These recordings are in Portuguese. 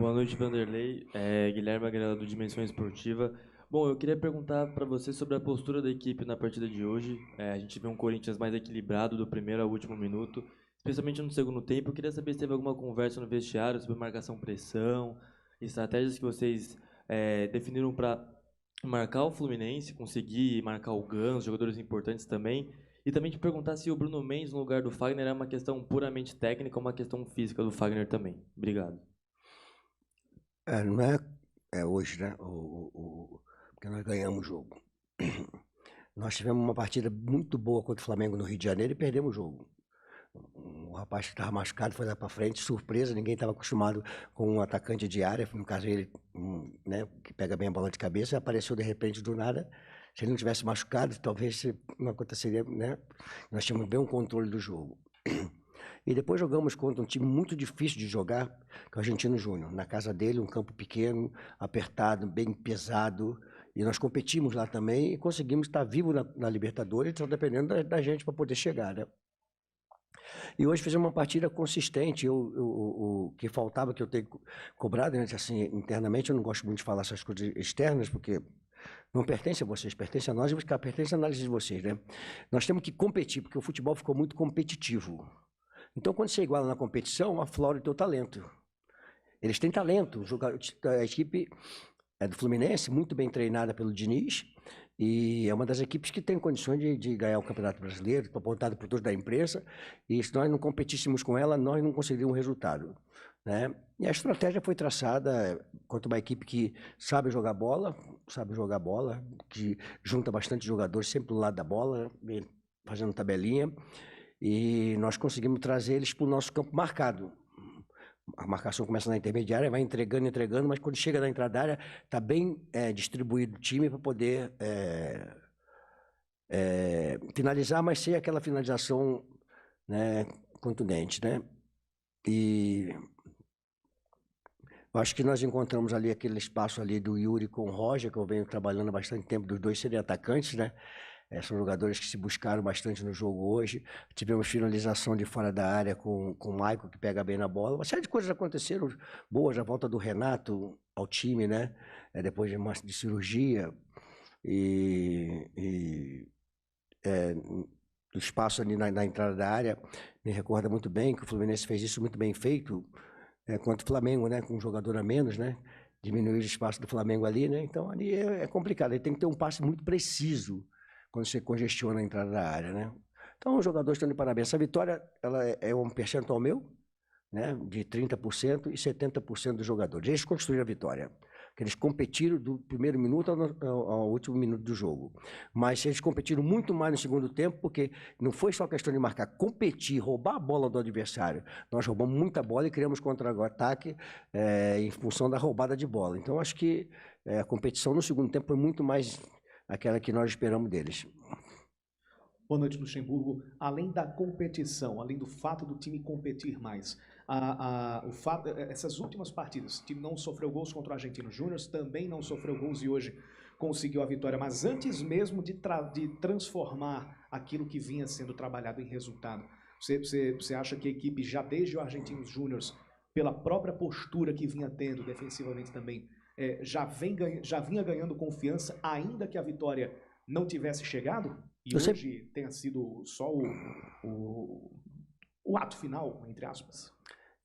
Boa noite, Vanderlei. Guilherme Agrela do Dimensão Esportiva. Bom, eu queria perguntar para você sobre a postura da equipe na partida de hoje. A gente vê um Corinthians mais equilibrado do primeiro ao último minuto, especialmente no segundo tempo. Eu queria saber se teve alguma conversa no vestiário sobre marcação-pressão, estratégias que vocês definiram para marcar o Fluminense, conseguir marcar o Ganso, jogadores importantes também. E também te perguntar se o Bruno Mendes no lugar do Fagner é uma questão puramente técnica ou uma questão física do Fagner também. Obrigado. Não é, hoje, né? Porque nós ganhamos o jogo. Nós tivemos uma partida muito boa contra o Flamengo no Rio de Janeiro e perdemos o jogo. O rapaz que estava machucado foi lá para frente, surpresa, ninguém estava acostumado com um atacante de área, no caso ele, né, que pega bem a bola de cabeça, apareceu de repente do nada. Se ele não tivesse machucado, talvez não aconteceria, né? Nós tínhamos bem um controle do jogo. E depois jogamos contra um time muito difícil de jogar, que é o Argentino Júnior. Na casa dele, um campo pequeno, apertado, bem pesado. E nós competimos lá também e conseguimos estar vivos na Libertadores, só dependendo da gente para poder chegar, né? E hoje fizemos uma partida consistente. O que faltava, que eu tenho cobrado, né, assim, internamente, eu não gosto muito de falar essas coisas externas, porque não pertence a vocês, pertence a nós e pertence à análise de vocês, né? Nós temos que competir, porque o futebol ficou muito competitivo. Então, quando você iguala na competição, aflora o teu talento. Eles têm talento. A equipe do Fluminense, muito bem treinada pelo Diniz, e é uma das equipes que tem condições de ganhar o Campeonato Brasileiro, apontado por todos da imprensa, e se nós não competíssemos com ela, nós não conseguiríamos resultado, né? E a estratégia foi traçada contra uma equipe que sabe jogar bola, que junta bastante jogadores sempre do lado da bola, fazendo tabelinha, e nós conseguimos trazer eles para o nosso campo marcado. A marcação começa na intermediária, vai entregando, mas quando chega na entrada da área, está bem distribuído o time para poder finalizar, mas sem aquela finalização, né, contundente, né? E acho que nós encontramos ali aquele espaço ali do Yuri com o Roger, que eu venho trabalhando há bastante tempo, dos dois serem atacantes, né? São jogadores que se buscaram bastante no jogo hoje. Tivemos finalização de fora da área com o Maicon, que pega bem na bola. Uma série de coisas aconteceram boas. A volta do Renato ao time, né? Depois de cirurgia. O espaço ali na entrada da área me recorda muito bem que o Fluminense fez isso muito bem feito contra o Flamengo, né? Com um jogador a menos, né? Diminuir o espaço do Flamengo ali, né? Então ali é complicado. Ele tem que ter um passe muito preciso quando você congestiona a entrada da área, né? Então, os jogadores estão de parabéns. Essa vitória, ela é um percentual meu, né, de 30% e 70% dos jogadores. Eles construíram a vitória. Eles competiram do primeiro minuto ao último minuto do jogo. Mas eles competiram muito mais no segundo tempo, porque não foi só questão de marcar, competir, roubar a bola do adversário. Nós roubamos muita bola e criamos contra-ataque em função da roubada de bola. Então, acho que a competição no segundo tempo foi muito mais aquela que nós esperamos deles. Boa noite, Luxemburgo. Além da competição, além do fato do time competir mais, essas últimas partidas, o time não sofreu gols contra o Argentino Júnior, também não sofreu gols e hoje conseguiu a vitória, mas antes mesmo de transformar aquilo que vinha sendo trabalhado em resultado, você acha que a equipe, já desde o Argentino Júnior, pela própria postura que vinha tendo defensivamente também, já vinha ganhando confiança, ainda que a vitória não tivesse chegado? E hoje tenha sido só o ato final, entre aspas?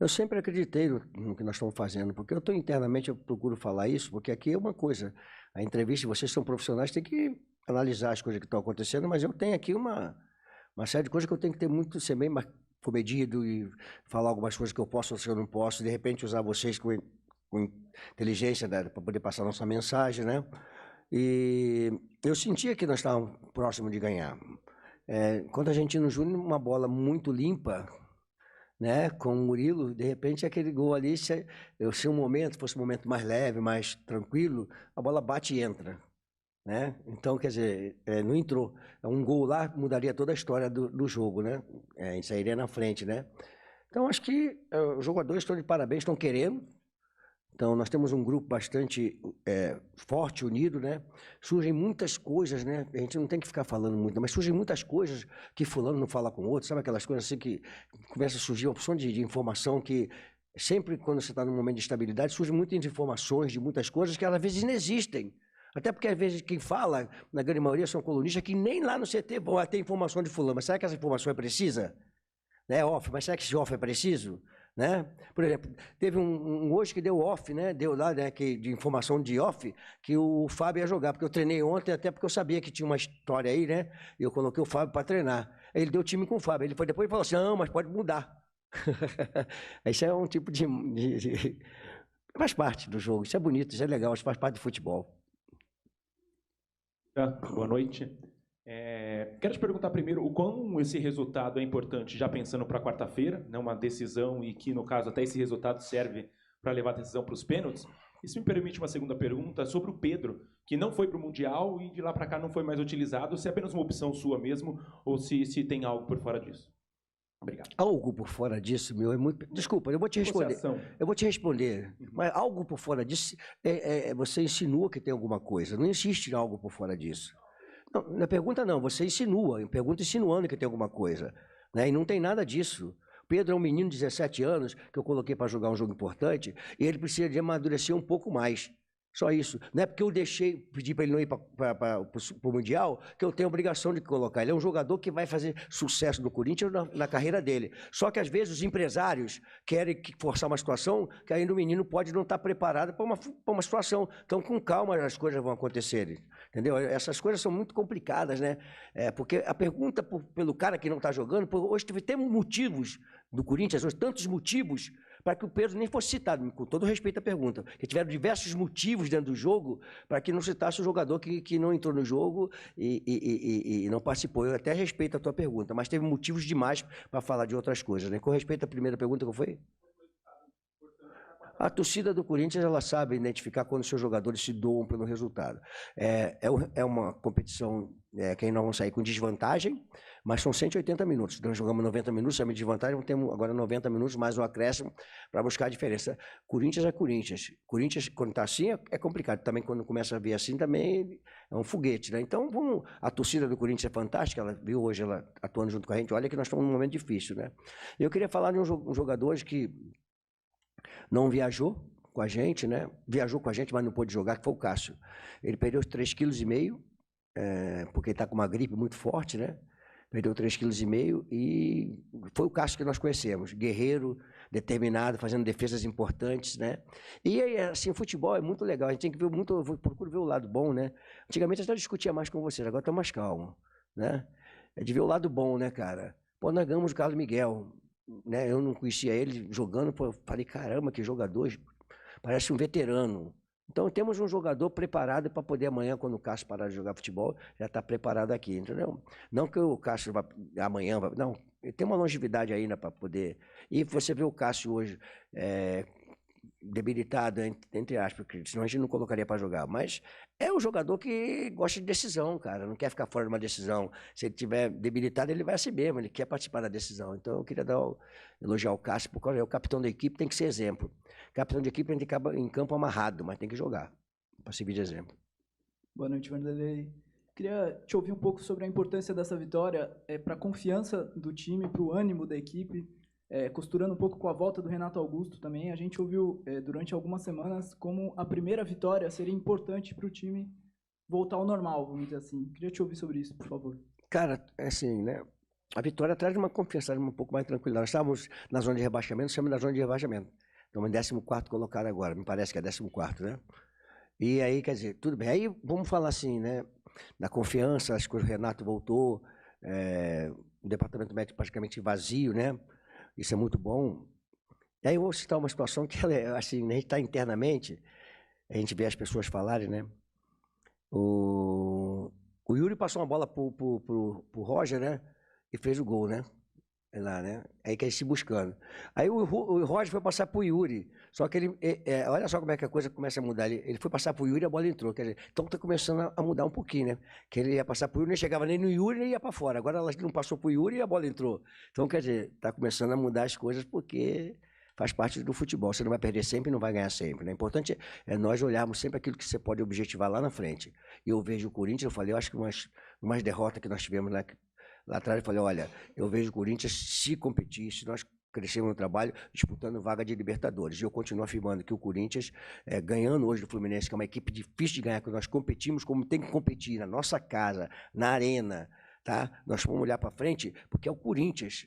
Eu sempre acreditei no que nós estamos fazendo, porque eu estou internamente, eu procuro falar isso, porque aqui é uma coisa, a entrevista, vocês são profissionais, tem que analisar as coisas que estão acontecendo, mas eu tenho aqui uma série de coisas que eu tenho que ter muito, ser bem mais comedido e falar algumas coisas que eu posso ou que eu não posso, de repente usar vocês com inteligência, né, para poder passar nossa mensagem, né? E eu sentia que nós estávamos próximos de ganhar. Quando a Argentino Júnior, uma bola muito limpa, né, com o Murilo, de repente aquele gol ali, se um momento, fosse um momento mais leve, mais tranquilo, a bola bate e entra, né? Então, quer dizer, não entrou. Um gol lá mudaria toda a história do jogo, né? Sairia na frente, né? Então, acho que os jogadores estão de parabéns, estão querendo. Então, nós temos um grupo bastante forte, unido, né? Surgem muitas coisas, né? A gente não tem que ficar falando muito, mas surgem muitas coisas que fulano não fala com o outro, sabe aquelas coisas assim que começa a surgir uma opção de informação que sempre quando você está num momento de estabilidade, surgem muitas informações de muitas coisas que às vezes não existem. Até porque, às vezes, quem fala, na grande maioria, são colunistas que nem lá no CT vão ter informação de fulano. Mas será que essa informação é precisa? Né? Off, mas será que esse off é preciso? Né? Por exemplo, teve um hoje que deu off, né? Deu lá, né, de informação de off, que o Fábio ia jogar, porque eu treinei ontem, até porque eu sabia que tinha uma história aí, né? E eu coloquei o Fábio para treinar. Aí ele deu time com o Fábio. Ele foi depois e falou assim: não, mas pode mudar. Isso é um tipo de. Faz parte do jogo, isso é bonito, isso é legal, isso faz parte do futebol. Boa noite. Quero te perguntar primeiro o quão esse resultado é importante, já pensando para quarta-feira, né, uma decisão e que, no caso, até esse resultado serve para levar a decisão para os pênaltis. Isso me permite uma segunda pergunta sobre o Pedro, que não foi para o Mundial e de lá para cá não foi mais utilizado, se é apenas uma opção sua mesmo ou se tem algo por fora disso. Obrigado. Algo por fora disso, meu, é muito... Desculpa, eu vou te responder. Eu vou te responder, mas algo por fora disso, você insinua que tem alguma coisa. Não existe algo por fora disso. Não, na pergunta não, você insinua, pergunta insinuando que tem alguma coisa. Né? E não tem nada disso. Pedro é um menino de 17 anos que eu coloquei para jogar um jogo importante e ele precisa de amadurecer um pouco mais. Só isso. Não é porque eu pedi para ele não ir para o Mundial, que eu tenho a obrigação de colocar. Ele é um jogador que vai fazer sucesso no Corinthians na carreira dele. Só que, às vezes, os empresários querem forçar uma situação que ainda o menino pode não estar preparado para uma situação. Então, com calma, as coisas vão acontecerem. Entendeu? Essas coisas são muito complicadas, né? Porque a pergunta pelo cara que não está jogando, hoje temos motivos do Corinthians, hoje tantos motivos para que o Pedro nem fosse citado, com todo respeito à pergunta, que tiveram diversos motivos dentro do jogo para que não citasse o jogador que não entrou no jogo e não participou. Eu até respeito a tua pergunta, mas teve motivos demais para falar de outras coisas, né? Com respeito à primeira pergunta, que foi? A torcida do Corinthians, ela sabe identificar quando seus jogadores se doam pelo resultado. É uma competição que aí nós vamos sair com desvantagem, mas são 180 minutos. Nós jogamos 90 minutos, saímos de vantagem, temos agora 90 minutos, mais um acréscimo para buscar a diferença. Corinthians é Corinthians. Corinthians, quando está assim, é complicado. Também quando começa a ver assim, também é um foguete, né? Então, a torcida do Corinthians é fantástica, ela viu hoje ela atuando junto com a gente. Olha que nós estamos num momento difícil, né? Eu queria falar de um jogador hoje que não viajou com a gente, né? Viajou com a gente, mas não pôde jogar, que foi o Cássio. Ele perdeu 3,5 kg, porque ele está com uma gripe muito forte, né? Perdeu 3,5 kg e foi o Cássio que nós conhecemos. Guerreiro, determinado, fazendo defesas importantes, né? E assim, o futebol é muito legal, a gente tem que ver muito, eu procuro ver o lado bom, né? Antigamente eu já discutia mais com vocês, agora estou mais calmo, né? É de ver o lado bom, né, cara? Pô, nós ganhamos o Carlos Miguel, né? Eu não conhecia ele jogando, pô, falei, caramba, que jogador, parece um veterano. Então temos um jogador preparado para poder amanhã, quando o Cássio parar de jogar futebol, já está preparado aqui, entendeu? Não que o Cássio amanhã, não, ele tem uma longevidade ainda para poder... E você vê o Cássio hoje debilitado, entre aspas, porque senão a gente não colocaria para jogar, mas é um jogador que gosta de decisão, cara, não quer ficar fora de uma decisão. Se ele tiver debilitado, ele vai assim mesmo, ele quer participar da decisão. Então eu queria elogiar o Cássio, porque o capitão da equipe tem que ser exemplo. Capitão de equipe a gente acaba em campo amarrado, mas tem que jogar, para servir de exemplo. Boa noite, Vanderlei. Queria te ouvir um pouco sobre a importância dessa vitória para a confiança do time, para o ânimo da equipe, costurando um pouco com a volta do Renato Augusto também. A gente ouviu durante algumas semanas como a primeira vitória seria importante para o time voltar ao normal, vamos dizer assim. Queria te ouvir sobre isso, por favor. Cara, assim, né? A vitória traz uma confiança um pouco mais tranquila. Nós estávamos na zona de rebaixamento, estamos na zona de rebaixamento. Estamos em 14º colocado agora, me parece que é 14º, né? E aí, quer dizer, tudo bem. Aí, vamos falar assim, né? Da confiança, acho que o Renato voltou, o departamento médico praticamente vazio, né? Isso é muito bom. E aí eu vou citar uma situação que, assim, a gente está internamente, a gente vê as pessoas falarem, né? O Yuri passou uma bola pro Roger, né? E fez o gol, né? Lá, né? Aí que ele se buscando. Aí o Roger foi passar pro Yuri. Só que ele, olha só como é que a coisa começa a mudar. Ele foi passar pro Yuri e a bola entrou. Quer dizer, então tá começando a mudar um pouquinho, né? Que ele ia passar pro Yuri, nem chegava nem no Yuri, nem ia para fora. Agora ela não passou pro Yuri e a bola entrou. Então, quer dizer, tá começando a mudar as coisas porque faz parte do futebol. Você não vai perder sempre e não vai ganhar sempre, né? O importante é nós olharmos sempre aquilo que você pode objetivar lá na frente. E eu vejo o Corinthians, eu falei, eu acho que umas derrotas que nós tivemos lá atrás, eu falei, olha, eu vejo o Corinthians se competir, se nós crescemos no trabalho, disputando vaga de Libertadores. E eu continuo afirmando que o Corinthians, ganhando hoje do Fluminense, que é uma equipe difícil de ganhar, que nós competimos como tem que competir, na nossa casa, na arena, tá? Nós vamos olhar para frente, porque é o Corinthians.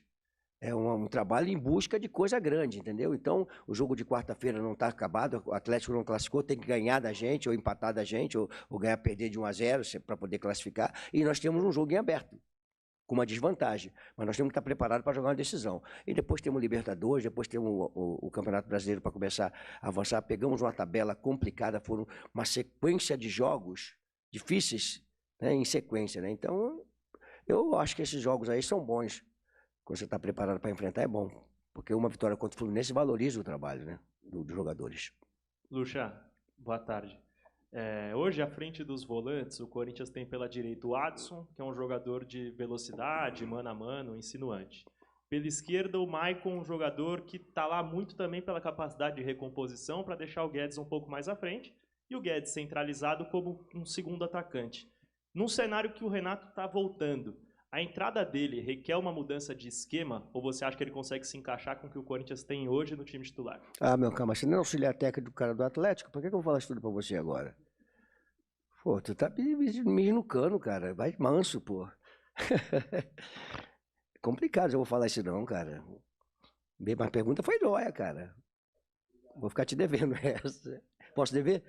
É um trabalho em busca de coisa grande, entendeu? Então, o jogo de quarta-feira não está acabado, o Atlético não classificou, tem que ganhar da gente, ou empatar da gente, ou ganhar, perder de 1-0 para poder classificar. E nós temos um jogo em aberto, com uma desvantagem, mas nós temos que estar preparados para jogar uma decisão. E depois temos o Libertadores, depois temos o Campeonato Brasileiro para começar a avançar. Pegamos uma tabela complicada, foram uma sequência de jogos difíceis, né, em sequência, né? Então, eu acho que esses jogos aí são bons. Quando você está preparado para enfrentar, é bom. Porque uma vitória contra o Fluminense valoriza o trabalho, né, dos jogadores. Lucha, boa tarde. Hoje, à frente dos volantes, o Corinthians tem pela direita o Adson, que é um jogador de velocidade, mano a mano, insinuante. Pela esquerda, o Maicon, um jogador que está lá muito também pela capacidade de recomposição para deixar o Guedes um pouco mais à frente. E o Guedes centralizado como um segundo atacante. Num cenário que o Renato está voltando, a entrada dele requer uma mudança de esquema ou você acha que ele consegue se encaixar com o que o Corinthians tem hoje no time titular? Ah, meu calma, você não é auxiliar técnico do cara do Atlético? Por que eu vou falar isso tudo pra você agora? Pô, tu tá me no cano, cara. Vai manso, pô. Complicado, eu vou falar isso não, cara. Mas a pergunta foi dóia, cara. Vou ficar te devendo essa. Posso dever?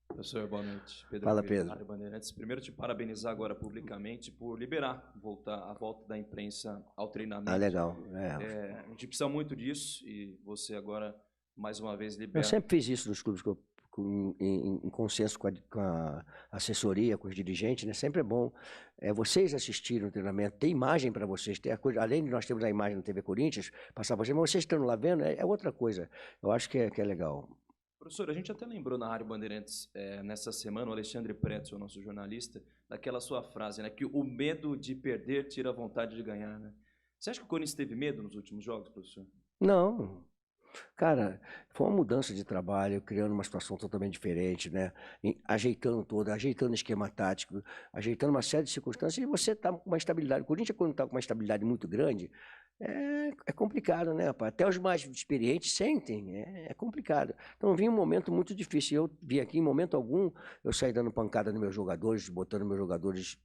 Professor, boa noite. Fala, Pedro. Rádio Bandeirantes. Primeiro, te parabenizar agora publicamente por liberar a volta da imprensa ao treinamento. Ah, legal. A gente precisa muito disso e você agora, mais uma vez, Eu libera. sempre fiz isso nos clubes em consenso com a assessoria, com os dirigentes, né? Sempre é bom vocês assistirem o treinamento, ter imagem para vocês, ter a coisa, além de nós termos a imagem na TV Corinthians, passar para vocês, mas vocês estando lá vendo, é outra coisa. Eu acho que é legal. Professor, a gente até lembrou na Rádio Bandeirantes, nessa semana, o Alexandre Pretzel, nosso jornalista, daquela sua frase, né, que o medo de perder tira a vontade de ganhar, né? Você acha que o Corinthians teve medo nos últimos jogos, professor? Não. Cara, foi uma mudança de trabalho, criando uma situação totalmente diferente, né? Ajeitando ajeitando esquema tático, ajeitando uma série de circunstâncias, e você está com uma estabilidade. O Corinthians, quando está com uma estabilidade muito grande, é complicado, né, rapaz? Até os mais experientes sentem, é complicado. Então, vinha um momento muito difícil. Eu vi aqui, em momento algum, eu saí dando pancada nos meus jogadores, botando meus jogadores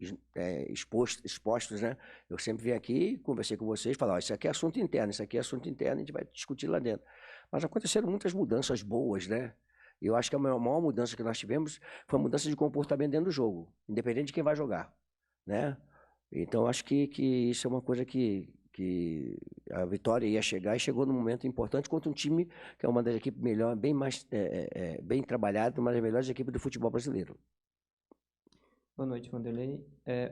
expostos, né? Eu sempre vim aqui, conversei com vocês, falava, isso aqui é assunto interno, isso aqui é assunto interno, a gente vai discutir lá dentro. Mas aconteceram muitas mudanças boas, né? E eu acho que a maior mudança que nós tivemos foi a mudança de comportamento dentro do jogo, independente de quem vai jogar, né? Então, acho que isso é uma coisa que a vitória ia chegar e chegou num momento importante contra um time que é uma das equipes melhores, bem mais bem trabalhado, uma das melhores equipes do futebol brasileiro. Boa noite, Vanderlei.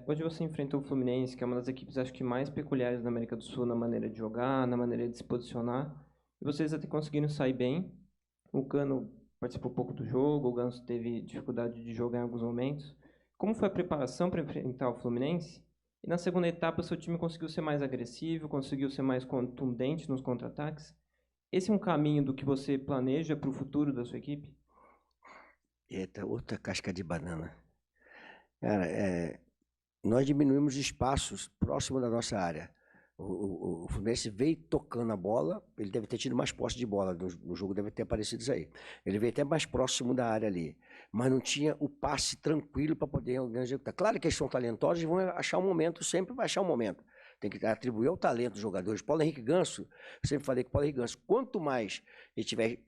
Hoje você enfrentou o Fluminense, que é uma das equipes, acho que mais peculiares da América do Sul na maneira de jogar, na maneira de se posicionar. E vocês até conseguiram sair bem. O Cano participou pouco do jogo, o Ganso teve dificuldade de jogar em alguns momentos. Como foi a preparação para enfrentar o Fluminense? E na segunda etapa, seu time conseguiu ser mais agressivo, conseguiu ser mais contundente nos contra-ataques. Esse é um caminho do que você planeja para o futuro da sua equipe? Eita, outra casca de banana. Cara, nós diminuímos espaços próximo da nossa área. O Fluminense veio tocando a bola, ele deve ter tido mais posse de bola, no jogo deve ter aparecido isso aí. Ele veio até mais próximo da área ali, mas não tinha o passe tranquilo para poder executar. Claro que eles são talentosos e vão achar um momento, sempre vai achar um momento. Tem que atribuir ao talento dos jogadores. Paulo Henrique Ganso, eu sempre falei que Paulo Henrique Ganso, quanto mais ele tiver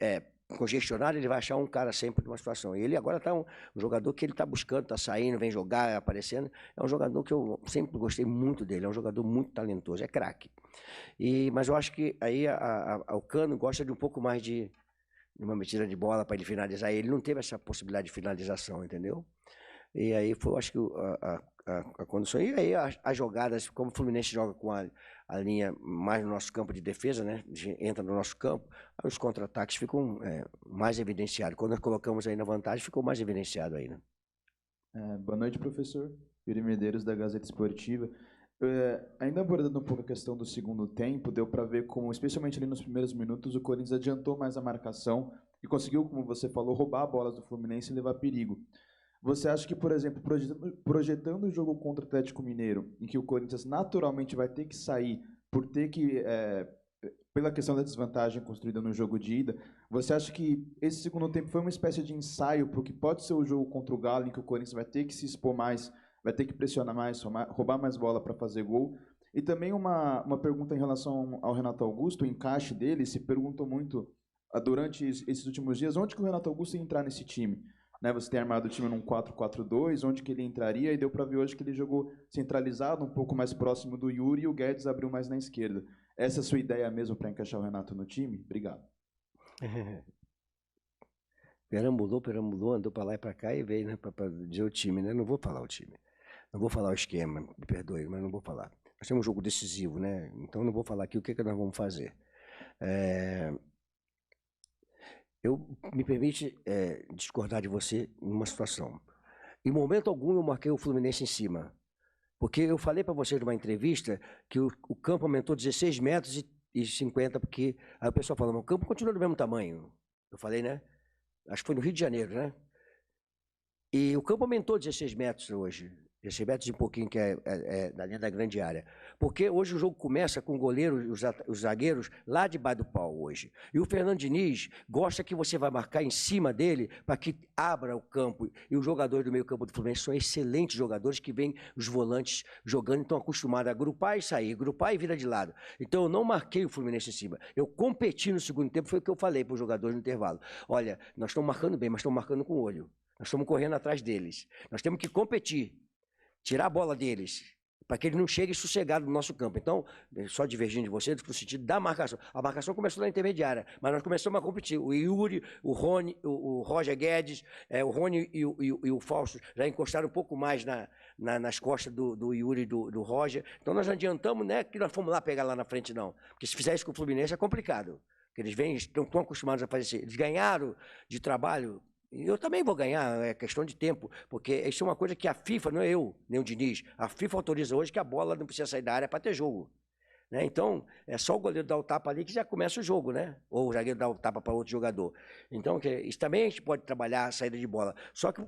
congestionado, ele vai achar um cara sempre numa situação. E ele agora está um jogador que ele está buscando, está saindo, vem jogar, aparecendo. É um jogador que eu sempre gostei muito dele, é um jogador muito talentoso, é craque. Mas eu acho que aí o Cano gosta de um pouco mais de uma metida de bola para ele finalizar. Ele não teve essa possibilidade de finalização, entendeu? E aí foi, eu acho que a condição. E aí as jogadas, como o Fluminense joga com a linha mais no nosso campo de defesa, né? Entra no nosso campo, aí os contra-ataques ficam mais evidenciados. Quando nós colocamos aí na vantagem, ficou mais evidenciado aí, né? Boa noite, professor. Yuri Medeiros, da Gazeta Esportiva. Ainda abordando um pouco a questão do segundo tempo, deu para ver como, especialmente ali nos primeiros minutos, o Corinthians adiantou mais a marcação e conseguiu, como você falou, roubar bolas do Fluminense e levar perigo. Você acha que, por exemplo, projetando o jogo contra o Atlético Mineiro, em que o Corinthians naturalmente vai ter que sair por ter que, pela questão da desvantagem construída no jogo de ida, você acha que esse segundo tempo foi uma espécie de ensaio para o que pode ser o jogo contra o Galo, em que o Corinthians vai ter que se expor mais, vai ter que pressionar mais, roubar mais bola para fazer gol? E também uma pergunta em relação ao Renato Augusto, o encaixe dele, se perguntou muito durante esses últimos dias, onde que o Renato Augusto ia entrar nesse time? Né, você tem armado o time num 4-4-2, onde que ele entraria, e deu para ver hoje que ele jogou centralizado, um pouco mais próximo do Yuri, e o Guedes abriu mais na esquerda. Essa é a sua ideia mesmo para encaixar o Renato no time? Obrigado. Perambulou, andou para lá e para cá e veio, né, para dizer o time, né? Não vou falar o time, não vou falar o esquema, me perdoe, mas não vou falar. Nós temos um jogo decisivo, né? Então não vou falar aqui o que nós vamos fazer. Me permite discordar de você em uma situação. Em momento algum eu marquei o Fluminense em cima. Porque eu falei para vocês numa entrevista que o campo aumentou 16 metros e 50, porque aí o pessoal falou, mas o campo continua do mesmo tamanho. Eu falei, né? Acho que foi no Rio de Janeiro, né? E o campo aumentou 16 metros hoje. 16 metros e um pouquinho, que é na linha da grande área. Porque hoje o jogo começa com o goleiro e os zagueiros lá debaixo do pau hoje. E o Fernando Diniz gosta que você vai marcar em cima dele para que abra o campo. E os jogadores do meio campo do Fluminense são excelentes jogadores que vêm os volantes jogando e estão acostumados a agrupar e sair, agrupar e virar de lado. Então eu não marquei o Fluminense em cima. Eu competi no segundo tempo, foi o que eu falei para os jogadores no intervalo. Olha, nós estamos marcando bem, mas estamos marcando com o olho. Nós estamos correndo atrás deles. Nós temos que competir. Tirar a bola deles, para que ele não chegue sossegado no nosso campo. Então, só divergindo de vocês, no sentido da marcação. A marcação começou na intermediária, mas nós começamos a competir. O Yuri, o Rony, o Roger Guedes, o Rony e o Fausto já encostaram um pouco mais nas costas do Yuri e do Roger. Então, nós adiantamos, né, que nós fomos lá pegar lá na frente, não. Porque se fizer isso com o Fluminense é complicado. Porque eles estão tão acostumados a fazer isso. Eles ganharam de trabalho. Eu também vou ganhar, é questão de tempo, porque isso é uma coisa que a FIFA, não é eu, nem o Diniz, a FIFA autoriza hoje que a bola não precisa sair da área para ter jogo. Né? Então, é só o goleiro dar o tapa ali que já começa o jogo, né? Ou o zagueiro dar o tapa para outro jogador. Então, isso também a gente pode trabalhar a saída de bola. Só que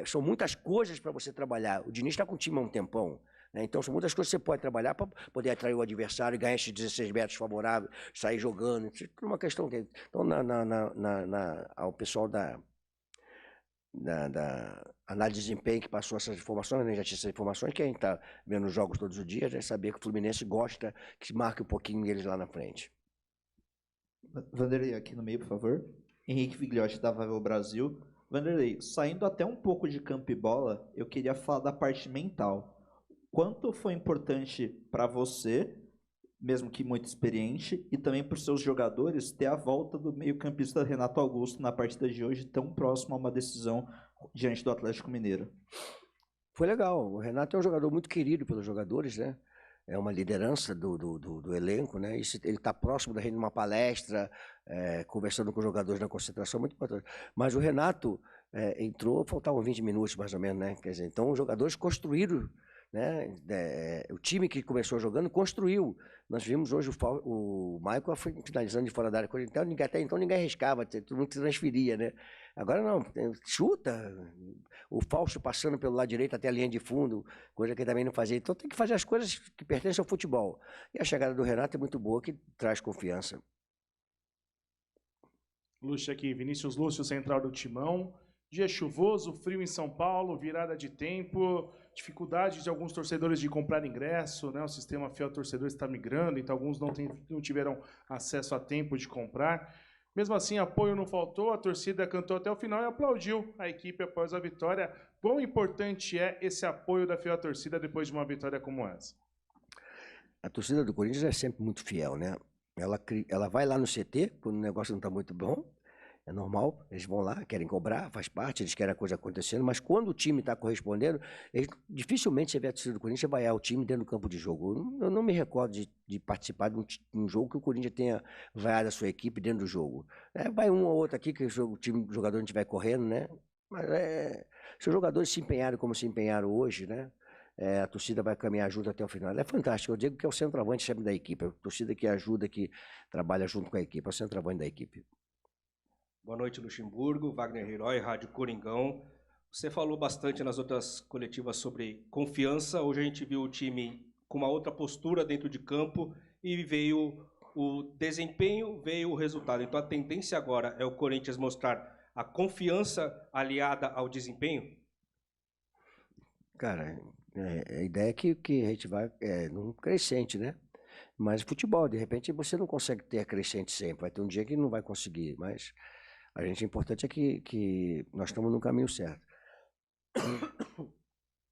são muitas coisas para você trabalhar. O Diniz está com o time há um tempão. Então, são muitas coisas que você pode trabalhar para poder atrair o adversário, ganhar esses 16 metros favoráveis, sair jogando. Isso é tudo uma questão que... Então, ao pessoal da análise de desempenho que passou essas informações, né? Já tinha essas informações, que a gente está vendo os jogos todos os dias, já saber que o Fluminense gosta que marque um pouquinho deles lá na frente. Vanderlei, aqui no meio, por favor. Henrique Vigliotti, da Vavel Brasil. Vanderlei, saindo até um pouco de campo e bola, eu queria falar da parte mental. Quanto foi importante para você, mesmo que muito experiente, e também para os seus jogadores, ter a volta do meio-campista Renato Augusto na partida de hoje, tão próximo a uma decisão diante do Atlético Mineiro? Foi legal. O Renato é um jogador muito querido pelos jogadores, né? É uma liderança do elenco, né? Ele está próximo da gente numa palestra, conversando com os jogadores na concentração, muito importante. Mas o Renato entrou, faltavam 20 minutos mais ou menos, né? Quer dizer, então os jogadores construíram, né? O time que começou jogando construiu. Nós vimos hoje o Michael finalizando de fora da área, até então ninguém arriscava, todo mundo se transferia, né? Agora não, chuta, o Fausto passando pelo lado direito até a linha de fundo, coisa que ele também não fazia. Então tem que fazer as coisas que pertencem ao futebol. E a chegada do Renato é muito boa, que traz confiança. Lúcio aqui, Vinícius Lúcio, central do Timão. Dia chuvoso, frio em São Paulo, virada de tempo, dificuldade de alguns torcedores de comprar ingresso, né? O sistema fiel torcedor está migrando, então alguns não tiveram acesso a tempo de comprar. Mesmo assim, apoio não faltou, a torcida cantou até o final e aplaudiu a equipe após a vitória. Quão importante é esse apoio da fiel torcida depois de uma vitória como essa? A torcida do Corinthians é sempre muito fiel, né? Ela vai lá no CT, quando o negócio não está muito bom. É normal, eles vão lá, querem cobrar, faz parte, eles querem a coisa acontecendo, mas quando o time está correspondendo, dificilmente você vê a torcida do Corinthians vaiar o time dentro do campo de jogo. Eu não me recordo de participar de um jogo que o Corinthians tenha vaiado a sua equipe dentro do jogo. Vai um ou outro aqui que o jogador não estiver correndo, né? Mas se os jogadores se empenharem como se empenharam hoje, né? A torcida vai caminhar junto até o final. Ela é fantástica. Eu digo que é o centroavante sempre da equipe, a torcida que ajuda, que trabalha junto com a equipe, é o centroavante da equipe. Boa noite, Luxemburgo, Wagner Herói, Rádio Coringão. Você falou bastante nas outras coletivas sobre confiança. Hoje a gente viu o time com uma outra postura dentro de campo e veio o desempenho, veio o resultado. Então a tendência agora é o Corinthians mostrar a confiança aliada ao desempenho? Cara, a ideia é que a gente vai num crescente, né? Mas futebol, de repente, você não consegue ter crescente sempre. Vai ter um dia que não vai conseguir, mas a gente, o importante é que nós estamos no caminho certo.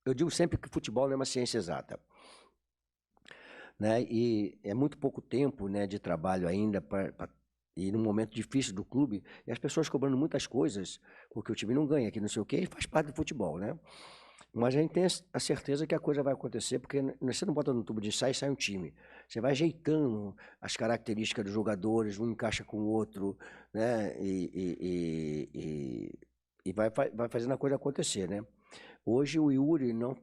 Eu digo sempre que futebol não é uma ciência exata, né? E é muito pouco tempo, né, de trabalho ainda e num momento difícil do clube, e as pessoas cobrando muitas coisas, porque o time não ganha, que não sei o quê, e faz parte do futebol, né? Mas a gente tem a certeza que a coisa vai acontecer, porque você não bota no tubo de ensaio e sai um time. Você vai ajeitando as características dos jogadores, um encaixa com o outro, né? E vai fazendo a coisa acontecer, né? Hoje o Yuri não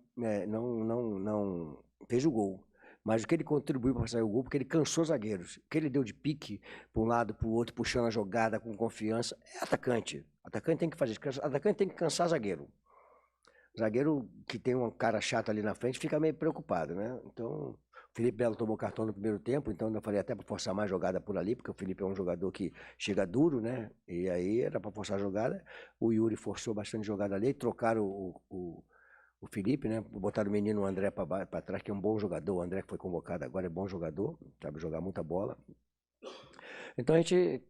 fez o gol. Mas o que ele contribuiu para sair o gol, porque ele cansou os zagueiros. O que ele deu de pique para um lado, para o outro, puxando a jogada com confiança, é atacante. Atacante tem que fazer isso. Atacante tem que cansar zagueiro. Zagueiro que tem um cara chato ali na frente fica meio preocupado, né? Então, o Felipe Melo tomou cartão no primeiro tempo, então eu falei até para forçar mais jogada por ali, porque o Felipe é um jogador que chega duro, né? E aí era para forçar a jogada. O Yuri forçou bastante jogada ali, trocaram o Felipe, né? Botaram o menino André para trás, que é um bom jogador. O André que foi convocado agora é bom jogador, sabe jogar muita bola. Então a gente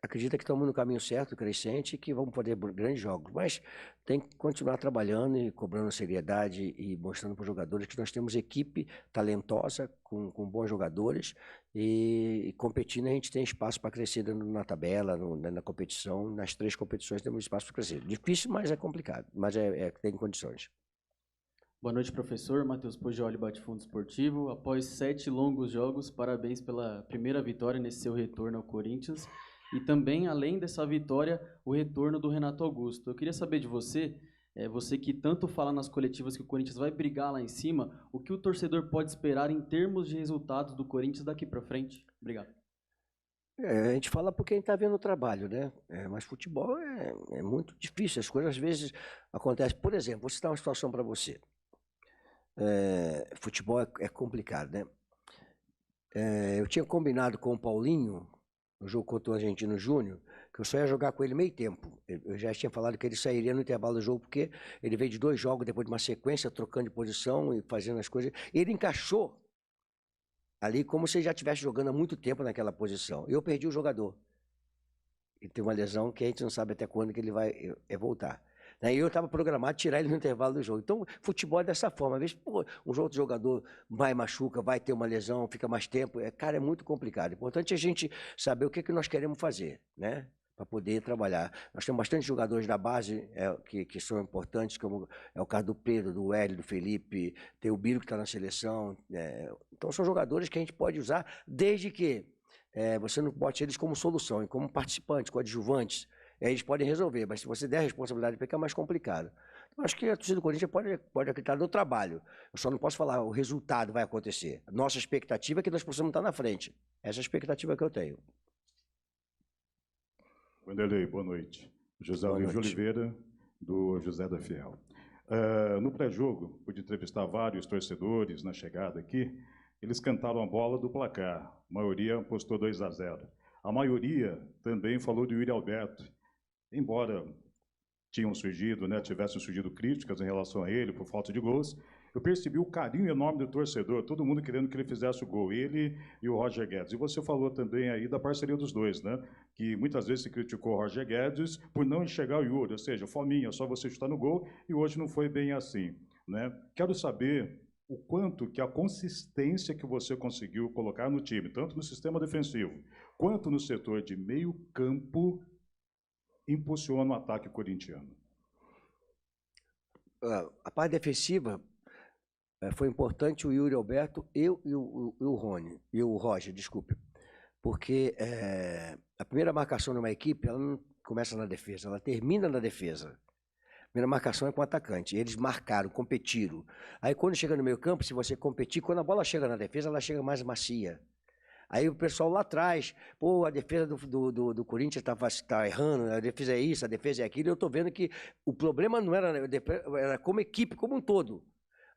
acredita que estamos no caminho certo, crescente, e que vamos fazer grandes jogos. Mas tem que continuar trabalhando e cobrando seriedade e mostrando para os jogadores que nós temos equipe talentosa, com bons jogadores, e competindo a gente tem espaço para crescer na tabela, na competição. Nas 3 competições temos espaço para crescer. Difícil, mas é complicado, mas tem condições. Boa noite, professor. Matheus Poggioli, Bate-Fundo Esportivo. Após 7 longos jogos, parabéns pela primeira vitória nesse seu retorno ao Corinthians. E também, além dessa vitória, o retorno do Renato Augusto. Eu queria saber de você, você que tanto fala nas coletivas que o Corinthians vai brigar lá em cima, o que o torcedor pode esperar em termos de resultados do Corinthians daqui para frente? Obrigado. A gente fala porque a gente está vendo o trabalho, né? Mas futebol é muito difícil. As coisas às vezes acontecem. Por exemplo, vou citar uma situação para você. Futebol é complicado, né? Eu tinha combinado com o Paulinho, no jogo contra o Argentino Júnior, que eu só ia jogar com ele meio tempo. Eu já tinha falado que ele sairia no intervalo do jogo, porque ele veio de 2 jogos, depois de uma sequência, trocando de posição e fazendo as coisas. Ele encaixou ali como se ele já estivesse jogando há muito tempo naquela posição. Eu perdi o jogador. Ele tem uma lesão que a gente não sabe até quando que ele vai voltar. E eu estava programado tirar ele no intervalo do jogo. Então, futebol é dessa forma. Às vezes, um outro jogador vai machuca, vai ter uma lesão, fica mais tempo. Cara, é muito complicado. É importante a gente saber o que nós queremos fazer, né? Para poder trabalhar. Nós temos bastante jogadores da base que são importantes, como é o caso do Pedro, do Hélio, do Felipe, tem o Biro que está na seleção. Então, são jogadores que a gente pode usar, desde que você não bote eles como solução, e como participantes, coadjuvantes. Eles podem resolver, mas se você der a responsabilidade, fica mais complicado. Então, acho que a torcida do Corinthians pode acreditar no trabalho. Eu só não posso falar o resultado vai acontecer. Nossa expectativa é que nós possamos estar na frente. Essa é a expectativa que eu tenho. Vanderlei, boa noite. José Luiz de Oliveira, do José da Fiel. No pré-jogo, pude entrevistar vários torcedores na chegada aqui. Eles cantaram a bola do placar. A maioria apostou 2-0. A maioria também falou do Yuri Alberto. Embora tivessem surgido críticas em relação a ele por falta de gols, eu percebi o carinho enorme do torcedor, todo mundo querendo que ele fizesse o gol, ele e o Roger Guedes. E você falou também aí da parceria dos dois, né? Que muitas vezes se criticou o Roger Guedes por não enxergar o Yuri, ou seja, fominha, só você chutar no gol, e hoje não foi bem assim, né? Quero saber o quanto que a consistência que você conseguiu colocar no time, tanto no sistema defensivo, quanto no setor de meio campo, impulsiona o ataque corintiano. A parte defensiva foi importante o Yuri Alberto, eu e o Rony, e o Roger, desculpe, porque a primeira marcação numa equipe, ela não começa na defesa, ela termina na defesa. A primeira marcação é com o atacante. Eles marcaram, competiram. Aí quando chega no meio campo, se você competir, quando a bola chega na defesa, ela chega mais macia. Aí o pessoal lá atrás, a defesa do Corinthians está errando, a defesa é isso, a defesa é aquilo. Eu estou vendo que o problema não era como equipe, como um todo.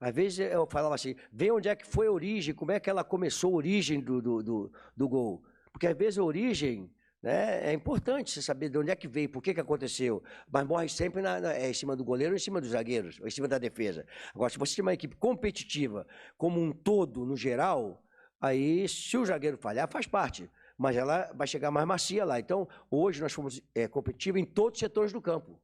Às vezes eu falava assim, vê onde é que foi a origem, como é que ela começou a origem do gol. Porque às vezes a origem, né, é importante você saber de onde é que veio, por que aconteceu. Mas morre sempre em cima do goleiro, ou em cima dos zagueiros, ou em cima da defesa. Agora, se você tem uma equipe competitiva como um todo, no geral, aí se o zagueiro falhar, faz parte. Mas ela vai chegar mais macia lá. Então, hoje nós fomos competitivos em todos os setores do campo.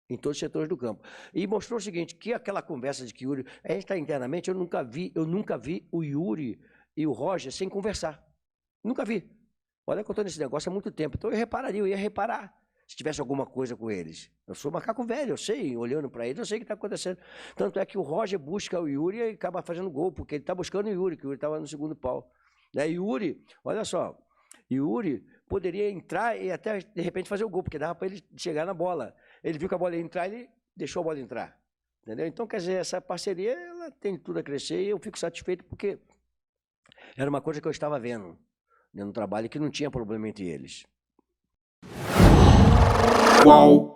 Em todos os setores do campo. E mostrou o seguinte, que aquela conversa de que o Yuri... A gente está internamente, eu nunca vi o Yuri e o Roger sem conversar. Nunca vi. Olha que eu estou nesse negócio há muito tempo. Então eu ia reparar se tivesse alguma coisa com eles. Eu sou macaco velho, eu sei, olhando para eles, eu sei o que está acontecendo. Tanto é que o Roger busca o Yuri e acaba fazendo gol, porque ele está buscando o Yuri, que o Yuri estava no segundo pau. Né? Yuri, olha só, Yuri poderia entrar e até, de repente, fazer o gol, porque dava para ele chegar na bola. Ele viu que a bola ia entrar, ele deixou a bola entrar. Entendeu? Então, quer dizer, essa parceria ela tem tudo a crescer e eu fico satisfeito porque era uma coisa que eu estava vendo no trabalho que não tinha problema entre eles. Qual?